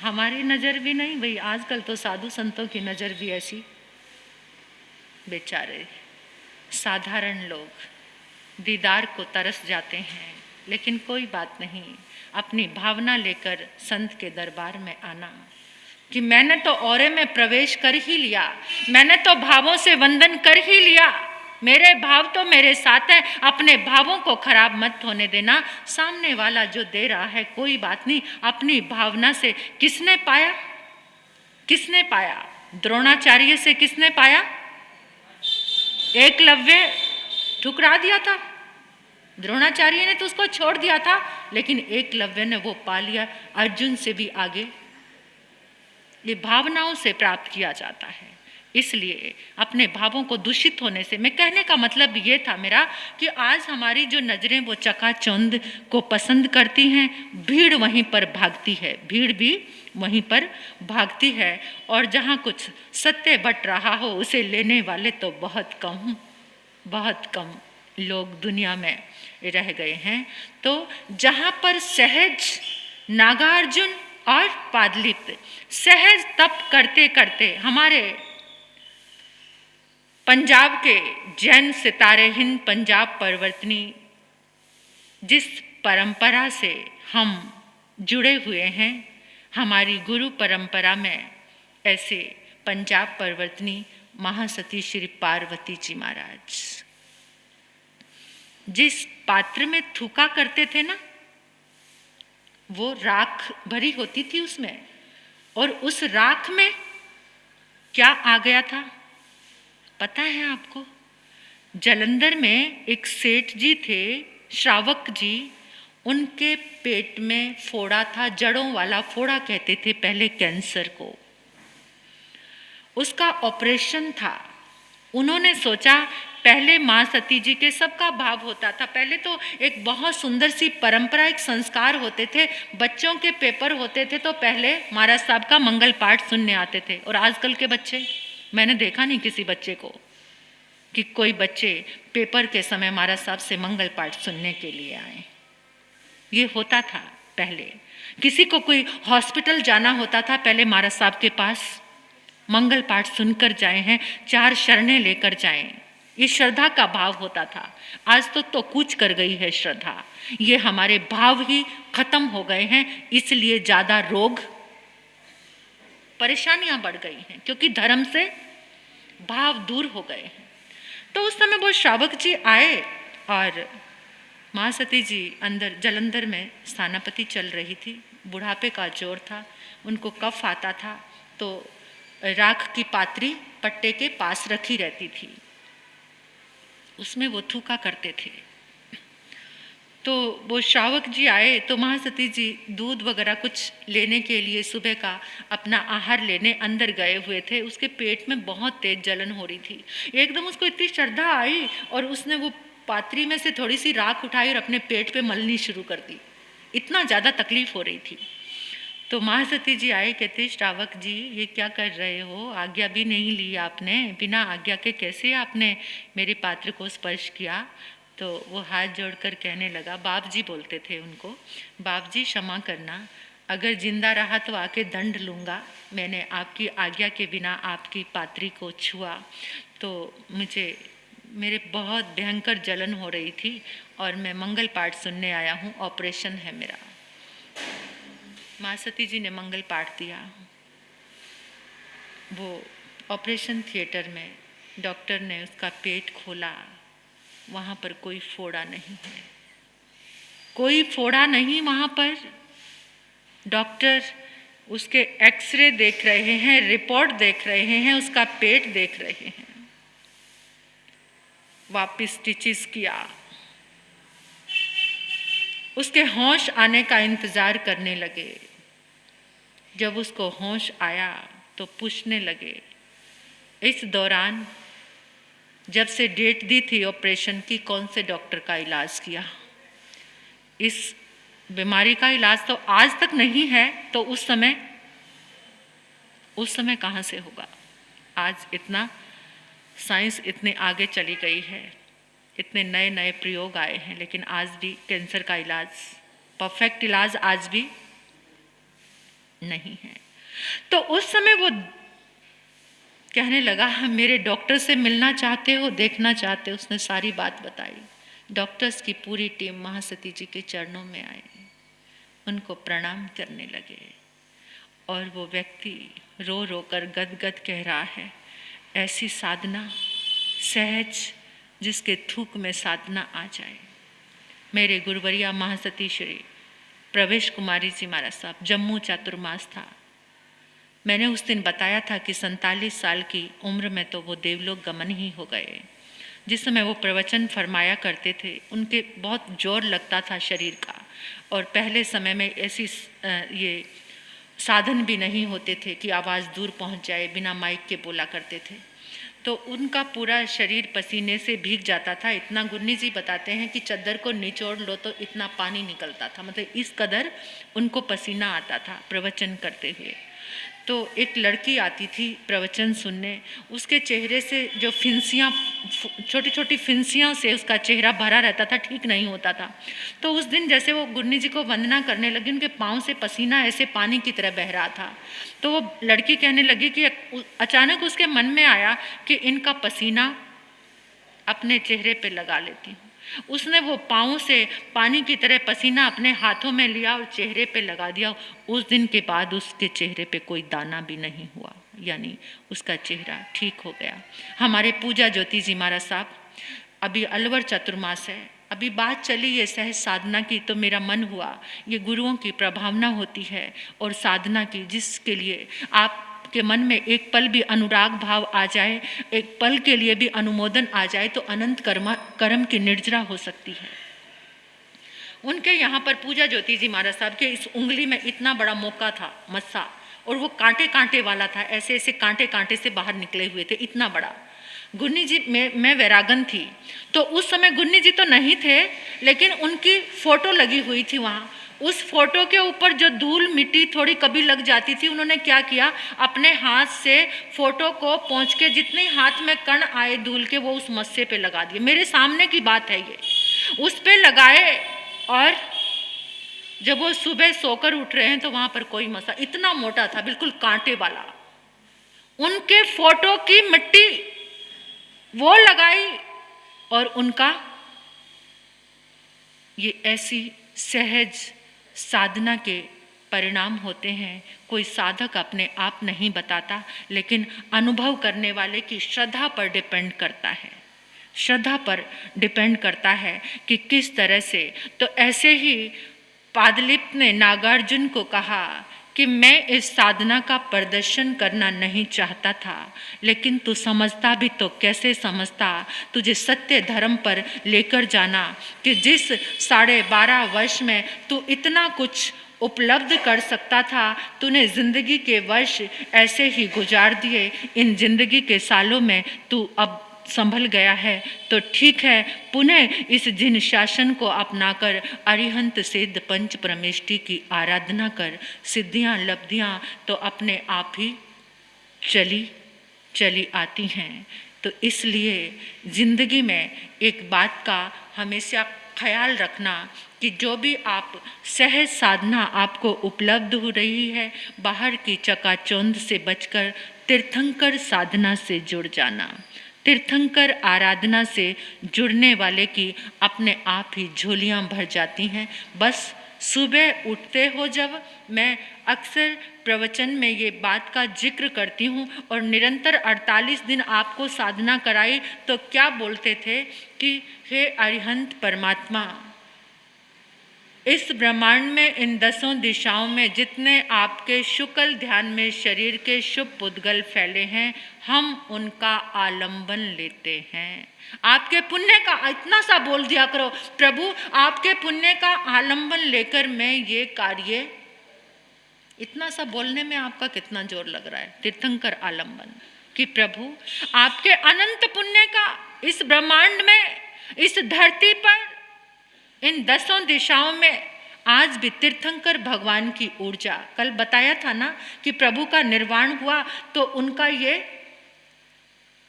हमारी नज़र भी नहीं भाई, आजकल तो साधु संतों की नज़र भी ऐसी। बेचारे साधारण लोग दीदार को तरस जाते हैं, लेकिन कोई बात नहीं, अपनी भावना लेकर संत के दरबार में आना कि मैंने तो औरे में प्रवेश कर ही लिया, मैंने तो भावों से वंदन कर ही लिया, मेरे भाव तो मेरे साथ हैं, अपने भावों को खराब मत होने देना। सामने वाला जो दे रहा है कोई बात नहीं, अपनी भावना से किसने पाया? किसने पाया? द्रोणाचार्य से किसने पाया? एकलव्य ठुकरा दिया था, द्रोणाचार्य ने तो उसको छोड़ दिया था, लेकिन एकलव्य ने वो पा लिया। अर्जुन से भी आगे ये भावनाओं से प्राप्त किया जाता है। इसलिए अपने भावों को दूषित होने से, मैं कहने का मतलब ये था मेरा कि आज हमारी जो नज़रें वो चकाचौंध को पसंद करती हैं, भीड़ वहीं पर भागती है, भीड़ भी वहीं पर भागती है, और जहाँ कुछ सत्य बट रहा हो उसे लेने वाले तो बहुत कम लोग दुनिया में रह गए हैं। तो जहाँ पर सहज नागार्जुन और पादलिप्त सहज तप करते करते हमारे पंजाब के जैन सितारे हिंद पंजाब परिवर्तनी जिस परंपरा से हम जुड़े हुए हैं, हमारी गुरु परंपरा में ऐसे पंजाब परिवर्तनी महासती श्री पार्वती जी महाराज जिस पात्र में थूका करते थे ना, वो राख भरी होती थी उसमें, और उस राख में क्या आ गया था पता है आपको? जालंधर में एक सेठ जी थे, श्रावक जी, उनके पेट में फोड़ा था, जड़ों वाला फोड़ा कहते थे पहले कैंसर को। उसका ऑपरेशन था। उन्होंने सोचा, पहले माँ सती जी के सबका भाव होता था, पहले तो एक बहुत सुंदर सी परंपरा, एक संस्कार होते थे, बच्चों के पेपर होते थे तो पहले महाराज साहब का मंगल पाठ सुनने आते थे। और आजकल के बच्चे, मैंने देखा नहीं किसी बच्चे को कि कोई बच्चे पेपर के समय महाराज साहब से मंगल पाठ सुनने के लिए आए। ये होता था पहले। किसी को कोई हॉस्पिटल जाना होता था, पहले महाराज साहब के पास मंगल पाठ सुनकर जाए हैं, 4 शरणें लेकर जाएं। ये श्रद्धा का भाव होता था। आज तो कूच कर गई है श्रद्धा, ये हमारे भाव ही खत्म हो गए हैं, इसलिए ज़्यादा रोग परेशानियां बढ़ गई हैं, क्योंकि धर्म से भाव दूर हो गए हैं। तो उस समय वो श्रावक जी आए और माँ सती जी अंदर जालंधर में स्थानापति चल रही थी, बुढ़ापे का जोर था, उनको कफ आता था, तो राख की पात्री पट्टे के पास रखी रहती थी, उसमें वो थूका करते थे। तो वो श्रावक जी आए तो महासती जी दूध वगैरह कुछ लेने के लिए सुबह का अपना आहार लेने अंदर गए हुए थे। उसके पेट में बहुत तेज जलन हो रही थी। एकदम उसको इतनी श्रद्धा आई और उसने वो पात्री में से थोड़ी सी राख उठाई और अपने पेट पे मलनी शुरू कर दी, इतना ज़्यादा तकलीफ हो रही थी। तो महासती जी आए, कहते श्रावक जी ये क्या कर रहे हो, आज्ञा भी नहीं ली आपने, बिना आज्ञा के कैसे आपने मेरे पात्र को स्पर्श किया? तो वो हाथ जोड़कर कहने लगा, बाप जी बोलते थे उनको, बाप जी क्षमा करना, अगर जिंदा रहा तो आके दंड लूँगा, मैंने आपकी आज्ञा के बिना आपकी पात्री को छुआ तो मेरे बहुत भयंकर जलन हो रही थी और मैं मंगल पाठ सुनने आया हूँ, ऑपरेशन है मेरा। माँ सती जी ने मंगल पाठ दिया। वो ऑपरेशन थिएटर में डॉक्टर ने उसका पेट खोला, वहाँ पर कोई फोड़ा नहीं है, कोई फोड़ा नहीं वहाँ पर। डॉक्टर उसके एक्सरे देख रहे हैं, रिपोर्ट देख रहे हैं, उसका पेट देख रहे हैं। वापिस स्टिचेस किया, उसके होश आने का इंतज़ार करने लगे। जब उसको होश आया तो पूछने लगे, इस दौरान जब से डेट दी थी ऑपरेशन की, कौन से डॉक्टर का इलाज किया? इस बीमारी का इलाज तो आज तक नहीं है, तो उस समय कहाँ से होगा? आज इतना साइंस इतने आगे चली गई है, इतने नए नए प्रयोग आए हैं, लेकिन आज भी कैंसर का इलाज, परफेक्ट इलाज आज भी नहीं है। तो उस समय वो कहने लगा, मेरे डॉक्टर से मिलना चाहते हो, देखना चाहते हो? उसने सारी बात बताई। डॉक्टर्स की पूरी टीम महासती जी के चरणों में आई, उनको प्रणाम करने लगे, और वो व्यक्ति रो रो कर गदगद कह रहा है, ऐसी साधना सहज जिसके थूक में साधना आ जाए। मेरे गुरुवरिया महासती श्री प्रवेश कुमारी जी महाराज साहब, जम्मू चातुर्मास था। मैंने उस दिन बताया था कि 47 साल की उम्र में तो वो देवलोक गमन ही हो गए। जिस समय वो प्रवचन फरमाया करते थे, उनके बहुत जोर लगता था शरीर का, और पहले समय में ऐसी ये साधन भी नहीं होते थे कि आवाज़ दूर पहुंच जाए, बिना माइक के बोला करते थे। तो उनका पूरा शरीर पसीने से भीग जाता था। इतना गुन्नी जी बताते हैं कि चद्दर को निचोड़ लो तो इतना पानी निकलता था, मतलब इस कदर उनको पसीना आता था प्रवचन करते हुए। तो एक लड़की आती थी प्रवचन सुनने, उसके चेहरे से जो फिंसियाँ, छोटी छोटी फिंसियाँ से उसका चेहरा भरा रहता था, ठीक नहीं होता था। तो उस दिन जैसे वो गुन्नी जी को वंदना करने लगी, उनके पाँव से पसीना ऐसे पानी की तरह बह रहा था। तो वो लड़की कहने लगी कि अचानक उसके मन में आया कि इनका पसीना अपने चेहरे पे लगा लेती हूँ। उसने वो पाँव से पानी की तरह पसीना अपने हाथों में लिया और चेहरे पे लगा दिया। उस दिन के बाद उसके चेहरे पे कोई दाना भी नहीं हुआ, यानी उसका चेहरा ठीक हो गया। हमारे पूजा ज्योति जी महाराज साहब, अभी अलवर चतुर्मास है, अभी बात चली ये सहज साधना की, तो मेरा मन हुआ ये गुरुओं की प्रभावना होती है और साधना की, जिसके लिए आप के मन में एक पल भी अनुराग भाव आ जाए, एक पल के लिए भी अनुमोदन आ जाए, तो अनंत कर्म की निर्जरा हो सकती है। उनके यहाँ पर पूजा ज्योति जी महाराज साहब के इस उंगली में इतना बड़ा मौका था, मस्सा, और वो कांटे कांटे वाला था, ऐसे ऐसे कांटे कांटे से बाहर निकले हुए थे, इतना बड़ा। गुन्नी जी मैं वैरागन थी, तो उस समय गुन्नी जी तो नहीं थे, लेकिन उनकी फोटो लगी हुई थी वहाँ। उस फोटो के ऊपर जो धूल मिट्टी थोड़ी कभी लग जाती थी, उन्होंने क्या किया, अपने हाथ से फोटो को पोंछ के जितने हाथ में कण आए धूल के, वो उस मस्से पे लगा दिए। मेरे सामने की बात है ये, उस पे लगाए, और जब वो सुबह सोकर उठ रहे हैं तो वहां पर कोई मस्सा, इतना मोटा था, बिल्कुल कांटे वाला। उनके फोटो की मिट्टी वो लगाई, और उनका ये ऐसी सहज साधना के परिणाम होते हैं। कोई साधक अपने आप नहीं बताता, लेकिन अनुभव करने वाले की श्रद्धा पर डिपेंड करता है, श्रद्धा पर डिपेंड करता है कि किस तरह से। तो ऐसे ही पादलिप ने नागार्जुन को कहा कि मैं इस साधना का प्रदर्शन करना नहीं चाहता था, लेकिन तू समझता भी तो कैसे समझता, तुझे सत्य धर्म पर लेकर जाना कि जिस 12.5 वर्ष में तू इतना कुछ उपलब्ध कर सकता था, तूने जिंदगी के वर्ष ऐसे ही गुजार दिए। इन जिंदगी के सालों में तू अब संभल गया है, तो ठीक है, पुनः इस जिन शासन को अपनाकर अरिहंत सिद्ध पंच परमेष्टि की आराधना कर, सिद्धियां लब्धियां तो अपने आप ही चली आती हैं। तो इसलिए जिंदगी में एक बात का हमेशा ख्याल रखना कि जो भी आप सहज साधना आपको उपलब्ध हो रही है, बाहर की चकाचौंध से बचकर तीर्थंकर साधना से जुड़ जाना। तीर्थंकर आराधना से जुड़ने वाले की अपने आप ही झोलियां भर जाती हैं। बस सुबह उठते हो जब, मैं अक्सर प्रवचन में ये बात का जिक्र करती हूँ, और निरंतर 48 दिन आपको साधना कराई तो क्या बोलते थे कि हे अरिहंत परमात्मा, इस ब्रह्मांड में इन 10 दिशाओं में जितने आपके शुक्ल ध्यान में शरीर के शुभ पुद्गल फैले हैं, हम उनका आलंबन लेते हैं। आपके पुण्य का इतना सा बोल दिया करो, प्रभु आपके पुण्य का आलंबन लेकर मैं ये कार्य, इतना सा बोलने में आपका कितना जोर लग रहा है। तीर्थंकर आलंबन कि प्रभु आपके अनंत पुण्य का इस ब्रह्मांड में, इस धरती पर, इन 10 दिशाओं में आज भी तीर्थंकर भगवान की ऊर्जा, कल बताया था ना कि प्रभु का निर्वाण हुआ तो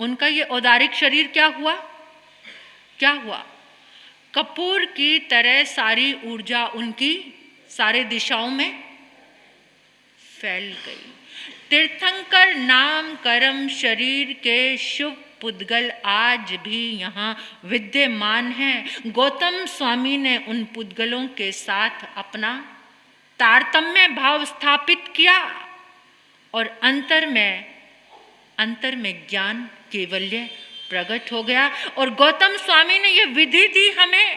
उनका ये औदारिक शरीर क्या हुआ, क्या हुआ? कपूर की तरह सारी ऊर्जा उनकी सारे दिशाओं में फैल गई। तीर्थंकर नाम कर्म शरीर के शुभ पुद्गल आज भी यहाँ विद्यमान हैं। गौतम स्वामी ने उन पुद्गलों के साथ अपना तारतम्य भाव स्थापित किया और अंतर में ज्ञान कैवल्य प्रकट हो गया। और गौतम स्वामी ने ये विधि दी हमें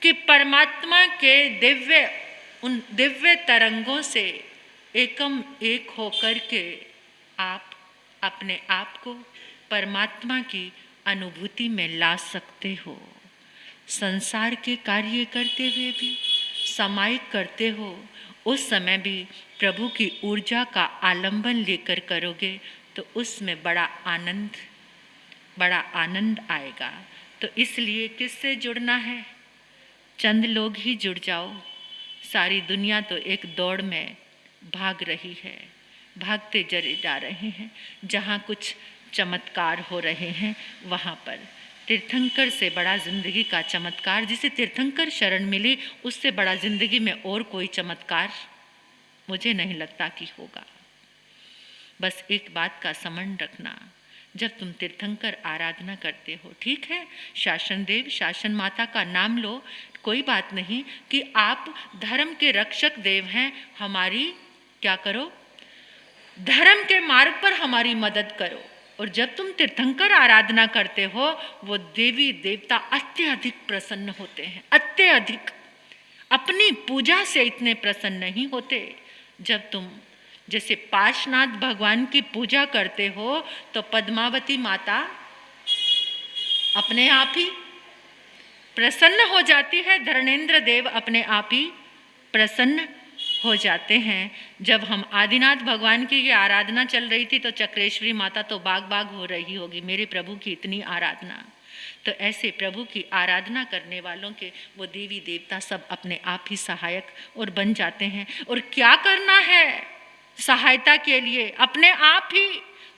कि परमात्मा के उन दिव्य तरंगों से एकम एक होकर के आप अपने आप को परमात्मा की अनुभूति में ला सकते हो। संसार के कार्य करते हुए भी, सामायिक करते हो, उस समय भी प्रभु की ऊर्जा का आलंबन लेकर करोगे तो उसमें बड़ा आनंद आएगा। तो इसलिए किससे जुड़ना है? चंद लोग ही जुड़ जाओ। सारी दुनिया तो एक दौड़ में भाग रही है, भागते चले जा रहे हैं। जहाँ कुछ चमत्कार हो रहे हैं वहाँ पर तीर्थंकर से बड़ा जिंदगी का चमत्कार, जिसे तीर्थंकर शरण मिली, उससे बड़ा जिंदगी में और कोई चमत्कार मुझे नहीं लगता कि होगा। बस एक बात का स्मरण रखना, जब तुम तीर्थंकर आराधना करते हो, ठीक है, शासन देव, शासन माता का नाम लो, कोई बात नहीं कि आप धर्म के रक्षक देव हैं, हमारी क्या करो, धर्म के मार्ग पर हमारी मदद करो। और जब तुम तीर्थंकर आराधना करते हो, वो देवी देवता अत्यधिक प्रसन्न होते हैं, अत्यधिक। अपनी पूजा से इतने प्रसन्न नहीं होते। जब तुम जैसे पार्श्वनाथ भगवान की पूजा करते हो तो पद्मावती माता अपने आप ही प्रसन्न हो जाती है, धर्मेंद्र देव अपने आप ही प्रसन्न हो जाते हैं। जब हम आदिनाथ भगवान की ये आराधना चल रही थी तो चक्रेश्वरी माता तो बाग बाग हो रही होगी, मेरे प्रभु की इतनी आराधना। तो ऐसे प्रभु की आराधना करने वालों के वो देवी देवता सब अपने आप ही सहायक और बन जाते हैं। और क्या करना है सहायता के लिए? अपने आप ही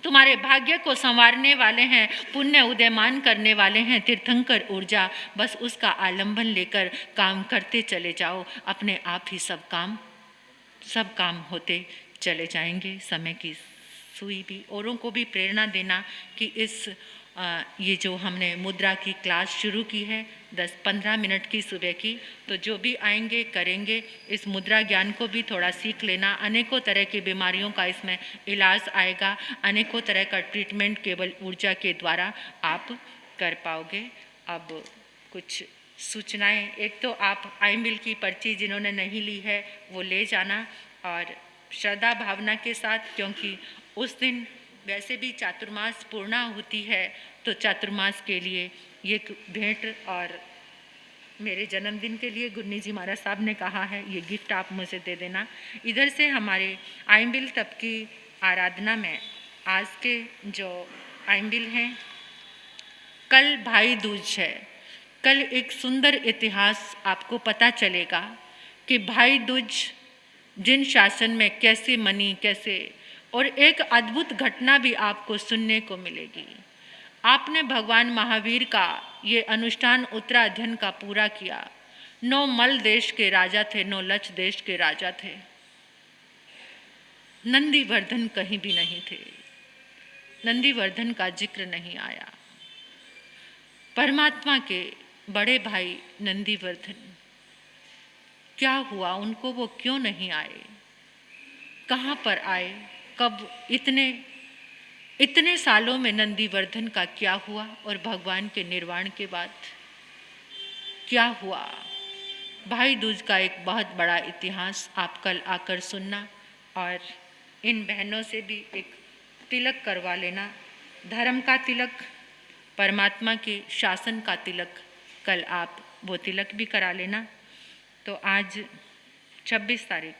तुम्हारे भाग्य को संवारने वाले हैं, पुण्य उदयमान करने वाले हैं तीर्थंकर ऊर्जा। बस उसका आलंबन लेकर काम करते चले जाओ, अपने आप ही सब काम होते चले जाएंगे। समय की सुई भी औरों को भी प्रेरणा देना कि ये जो हमने मुद्रा की क्लास शुरू की है 10-15 मिनट की सुबह की, तो जो भी आएंगे करेंगे, इस मुद्रा ज्ञान को भी थोड़ा सीख लेना। अनेकों तरह की बीमारियों का इसमें इलाज आएगा, अनेकों तरह का ट्रीटमेंट केवल ऊर्जा के द्वारा आप कर पाओगे। अब कुछ सूचनाएं, एक तो आप आई-मिल की पर्ची जिन्होंने नहीं ली है वो ले जाना, और श्रद्धा भावना के साथ, क्योंकि उस दिन वैसे भी चातुर्मास पूर्णा होती है, तो चातुर्मास के लिए ये भेंट, और मेरे जन्मदिन के लिए गुन्नी जी महाराज साहब ने कहा है ये गिफ्ट आप मुझे दे देना। इधर से हमारे आई-मिल तब की आराधना में आज के जो आई-मिल हैं, कल भाई दूज है। कल एक सुंदर इतिहास आपको पता चलेगा कि भाई दूज जिन शासन में कैसे मनी, कैसे, और एक अद्भुत घटना भी आपको सुनने को मिलेगी। आपने भगवान महावीर का ये अनुष्ठान उत्तराध्ययन का पूरा किया। 9 मल देश के राजा थे, 9 लच देश के राजा थे। नंदीवर्धन कहीं भी नहीं थे, नंदीवर्धन का जिक्र नहीं आया। परमात्मा के बड़े भाई नंदीवर्धन, क्या हुआ उनको? वो क्यों नहीं आए? कहाँ पर आए? कब? इतने सालों में नंदीवर्धन का क्या हुआ? और भगवान के निर्वाण के बाद क्या हुआ? भाई दूज का एक बहुत बड़ा इतिहास आप कल आकर सुनना और इन बहनों से भी एक तिलक करवा लेना। धर्म का तिलक, परमात्मा के शासन का तिलक, कल आप वो तिलक भी करा लेना। तो आज 26 तारीख,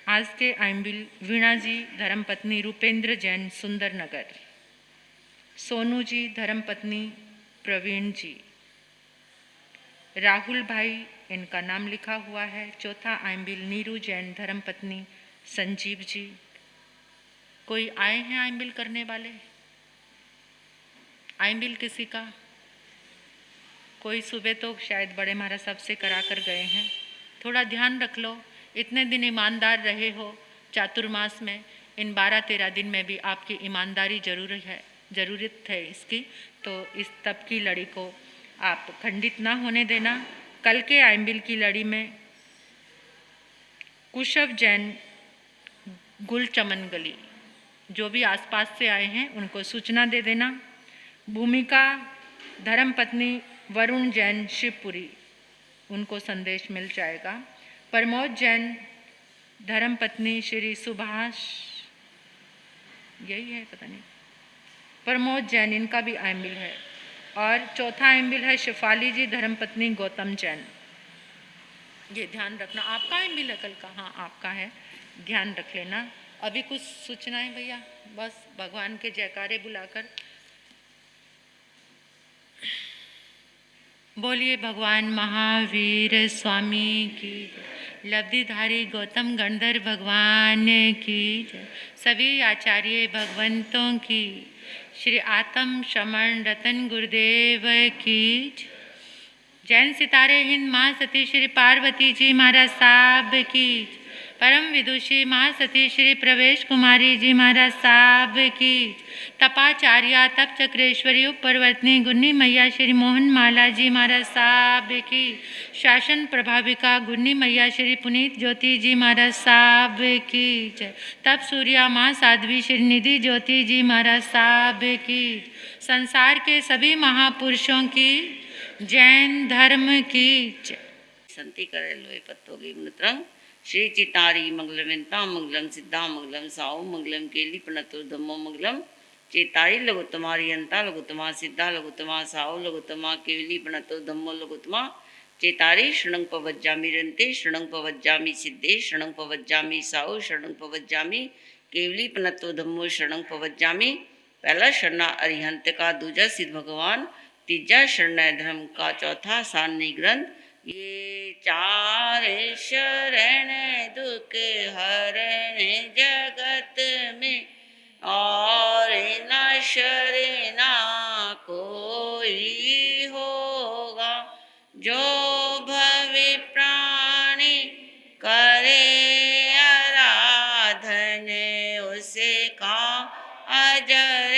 आज के आइम्बिल वीणा जी धर्मपत्नी रूपेंद्र जैन सुंदर नगर, सोनू जी धर्मपत्नी प्रवीण जी, राहुल भाई इनका नाम लिखा हुआ है। चौथा आइम्बिल नीरू जैन धर्मपत्नी संजीव जी। कोई आए हैं आइम्बिल करने वाले? आइम्बिल किसी का? कोई सुबह तो शायद बड़े महाराज साहब से करा कर गए हैं। थोड़ा ध्यान रख लो, इतने दिन ईमानदार रहे हो चातुर्मास में, इन 12-13 दिन में भी आपकी ईमानदारी ज़रूरत है इसकी। तो इस तब की लड़ी को आप खंडित ना होने देना। कल के आइम्बिल की लड़ी में कुशव जैन गुल चमन गली, जो भी आसपास से आए हैं उनको सूचना दे देना। भूमिका धर्मपत्नी वरुण जैन शिवपुरी, उनको संदेश मिल जाएगा। प्रमोद जैन धर्मपत्नी श्री सुभाष, यही है पता नहीं, प्रमोद जैन इनका भी आइम्बिल है। और चौथा आइम्बिल है शिफाली जी धर्मपत्नी गौतम जैन। ये ध्यान रखना, आपका आइम्बिल है कल का? हाँ आपका है, ध्यान रख लेना। अभी कुछ सूचनाएं भैया? बस भगवान के जयकारे बुलाकर बोलिए भगवान महावीर स्वामी की, लब्धिधारी गौतम गणधर भगवान की, सभी आचार्य भगवंतों की, श्री आत्म शमन रतन गुरुदेव की। जैन सितारे हिंद महासती श्री पार्वती जी महाराज साहब की। परम विदुषी महासती श्री प्रवेश कुमारी जी महाराज साहब की। तपाचार्या तप चक्रेश्वरी उपरवर्तनी गुन्नी मैया श्री मोहन माला जी महाराज साहब की। शासन प्रभाविका गुन्नी मैया श्री पुनीत ज्योति जी महाराज साहब की जय। तप सूर्या माँ साध्वी श्री निधि ज्योति जी महाराज साहब की। संसार के सभी महापुरुषों की, जैन धर्म की जय। संति करे लोए पत्तोगी मुत्रंग श्री चितारी मंगलवंता मंगलम सिद्धा मंगलम साओ मंगलम केली प्रणतो धम्मो मंगलम चेतारी लघुतमा रियंता लघुतमा सिद्धा लघुतमा साओ लघुतमा केवली प्रणतो धम्मो लघुतमा चेतारी शरणं पवज्जामि रन्ते शरणं पवज्जामि सिद्धे शरणं पवज्जामि साओ शरणं पवज्जामि केवली प्रणतो धम्मो शरणं पवज्जामि। पहला शरणा अरिहंत का, दूजा सिद्ध भगवान, तीजा शरण धर्म का, चौथा सान्नी ग्रंथ। ये चार शरण दुख हरण जगत में, और न शरणा कोई होगा। जो भवे प्राणी करे आराधन, उसे का अजर